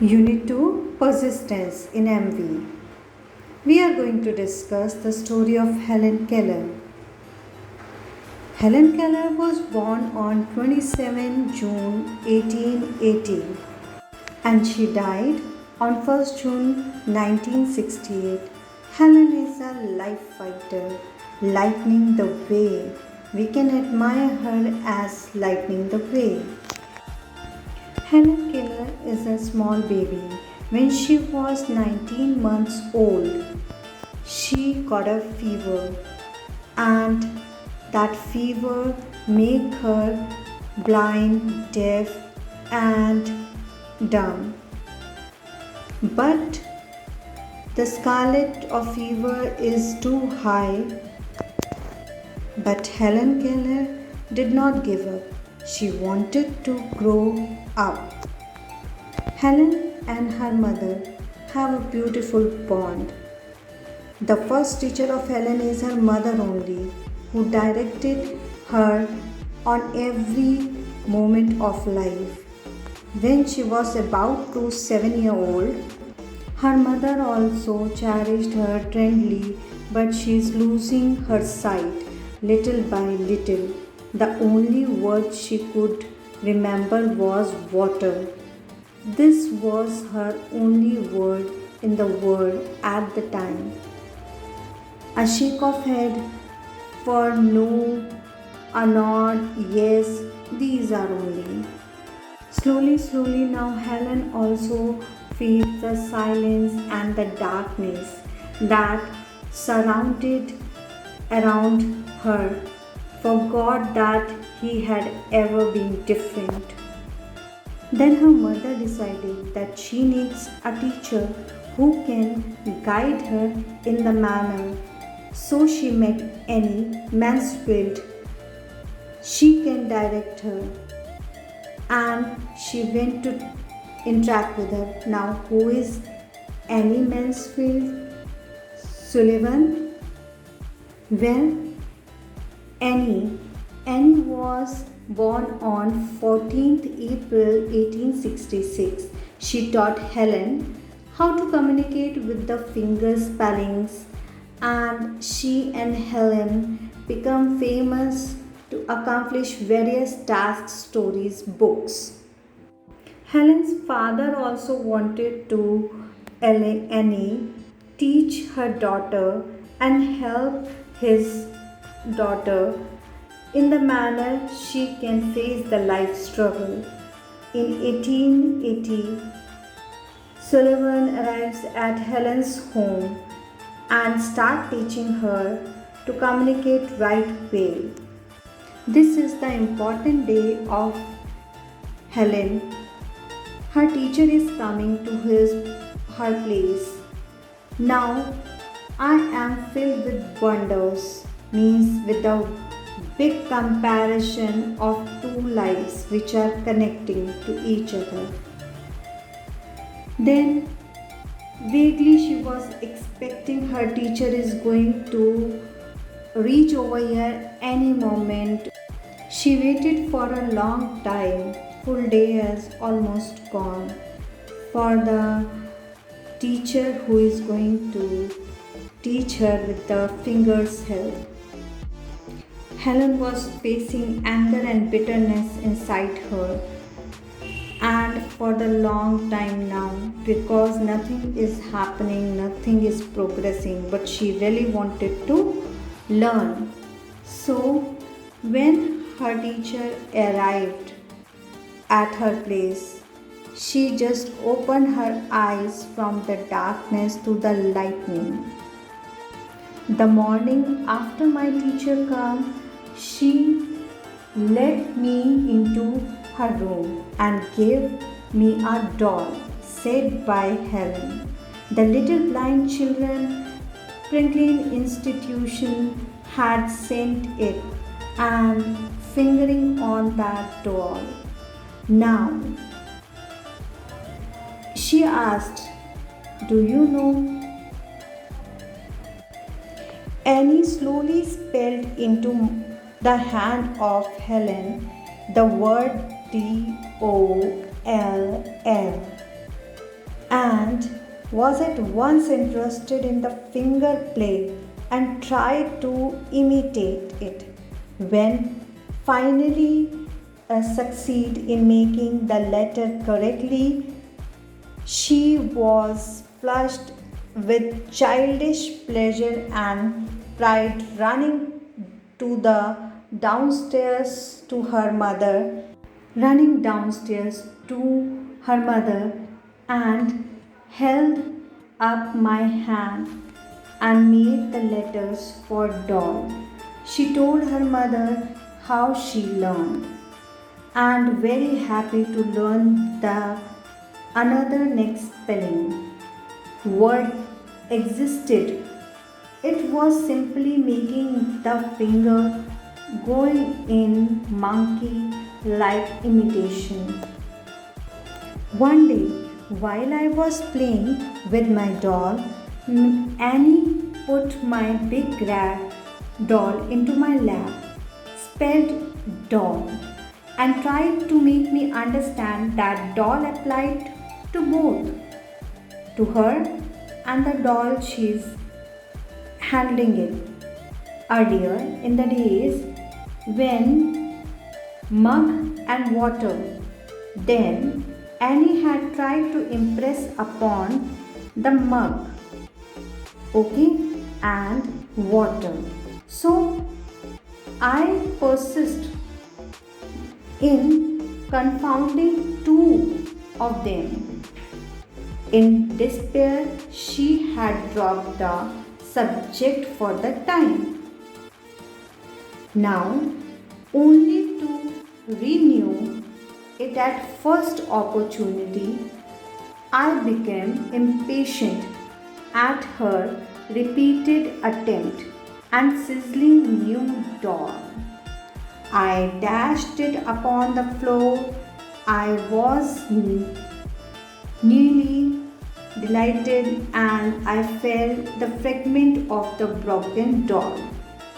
Unit 2 Persistence in MV. We are going to discuss the story of Helen Keller. Helen Keller was born on 27 June 1880 and she died on 1st June 1968. Helen is a life fighter, lightning the way. We can admire her as lightning the way. Helen Keller is a small baby. When she was 19 months old, she got a fever, and that fever made her blind, deaf, and dumb. But the scarlet of fever is too high. But Helen Keller did not give up. She wanted to grow up. Helen and her mother have a beautiful bond. The first teacher of Helen is her mother only, who directed her on every moment of life. When she was about to 7-year-old, her mother also cherished her tenderly, but she is losing her sight little by little. The only word she could remember was water. This was her only word in the world at the time. A shake of head for no, a nod, yes, these are only. Slowly now Helen also feels the silence and the darkness that surrounded around her, forgot that he had ever been different. Then her mother decided that she needs a teacher who can guide her in the manner. So she met Annie Mansfield. She can direct her, and she went to interact with her. Now, who is Annie Mansfield Sullivan? Well, Annie was born on 14th April 1866. She taught Helen how to communicate with the finger spellings, and she and Helen become famous to accomplish various tasks, stories, books. Helen's father also wanted to Annie teach her daughter and help his daughter in the manner she can face the life struggle. In 1880, Sullivan arrives at Helen's home and start teaching her to communicate right way. This is the important day of Helen. Her teacher is coming to her place. Now I am filled with wonders, means with a big comparison of two lives which are connecting to each other. Then vaguely she was expecting her teacher is going to reach over here any moment. She waited for a long time. Full day has almost gone for the teacher who is going to teach her with the fingers' help. Helen was facing anger and bitterness inside her, and for the long time now, because nothing is happening, nothing is progressing, but she really wanted to learn. So, when her teacher arrived at her place, she just opened her eyes from the darkness to the lightning. The morning after my teacher came, she led me into her room and gave me a doll said by Helen. The little blind children Franklin institution had sent it and fingering on that doll. Now, she asked, "Do you know?" Annie slowly spelled into the hand of Helen the word DOLL. was at once interested in the finger play and tried to imitate it. When finally succeed in making the letter correctly, she was flushed with childish pleasure and pride, downstairs to her mother, running downstairs to her mother and held up my hand and made the letters for doll. She told her mother how she learned and very happy to learn the another next spelling word existed. It was simply making the finger going in monkey like imitation. One day, while I was playing with my doll, Annie put my big rat doll into my lap, spelled doll, and tried to make me understand that doll applied to both, to her and the doll she's handling it. Earlier in the days when mug and water, then Annie had tried to impress upon the mug, okay, and water. So I persist in confounding two of them. In despair, she had dropped the subject for the time. Now, only to renew it at first opportunity, I became impatient at her repeated attempt and sizzling new doll. I dashed it upon the floor. I was nearly delighted and I felt the fragment of the broken doll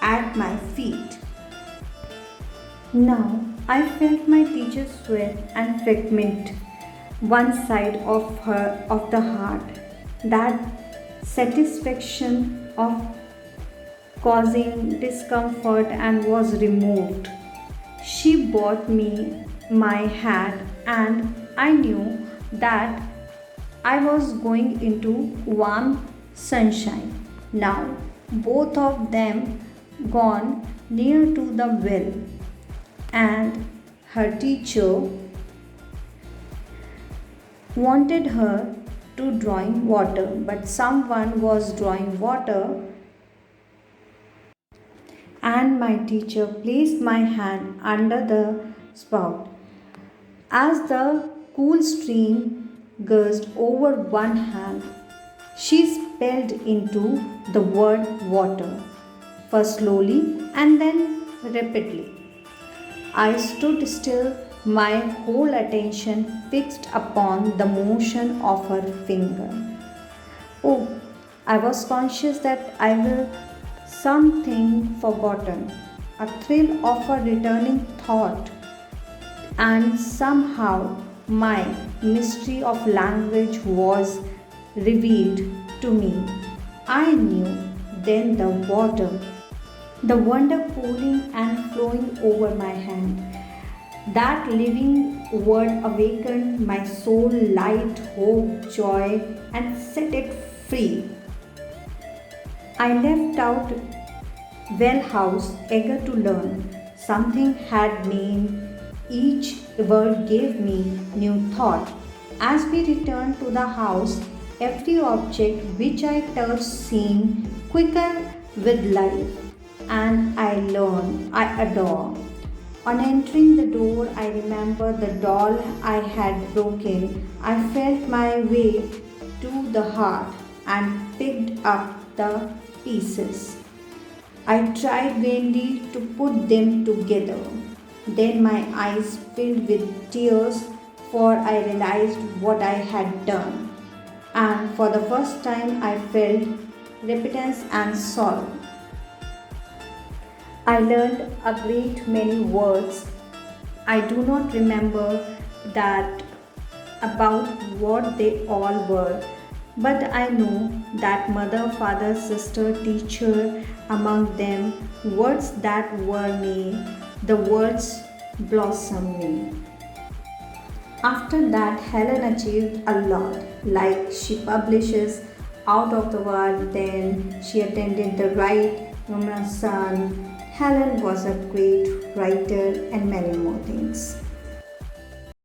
at my feet. Now I felt my teacher's sweat and fragment one side of the heart. That satisfaction of causing discomfort and was removed. She bought me my hat and I knew that I was going into warm sunshine. Now both of them gone near to the well and her teacher wanted her to drawing water, but someone was drawing water and my teacher placed my hand under the spout. As the cool stream gushed over one hand, she spelled into the word water, first slowly and then rapidly. I stood still, my whole attention fixed upon the motion of her finger. Oh, I was conscious that I will something forgotten, a thrill of a returning thought, and somehow my mystery of language was revealed to me. I knew then the wonder pouring and flowing over my hand. That living word awakened my soul, light, hope, joy, and set it free. I left out well house, eager to learn. Something had meaning. Each word gave me new thought. As we returned to the house, every object which I touched seemed quicker with life, and I adore. On entering the door, I remembered the doll I had broken. I felt my way to the heart and picked up the pieces. I tried vainly to put them together. Then my eyes filled with tears, for I realized what I had done. And for the first time, I felt repentance and sorrow. I learned a great many words. I do not remember that about what they all were. But I know that mother, father, sister, teacher, among them, words that were me, the words blossom me. After that, Helen achieved a lot. Like she publishes Out of the World, then she attended the Right Women's Son. Helen was a great writer and many more things.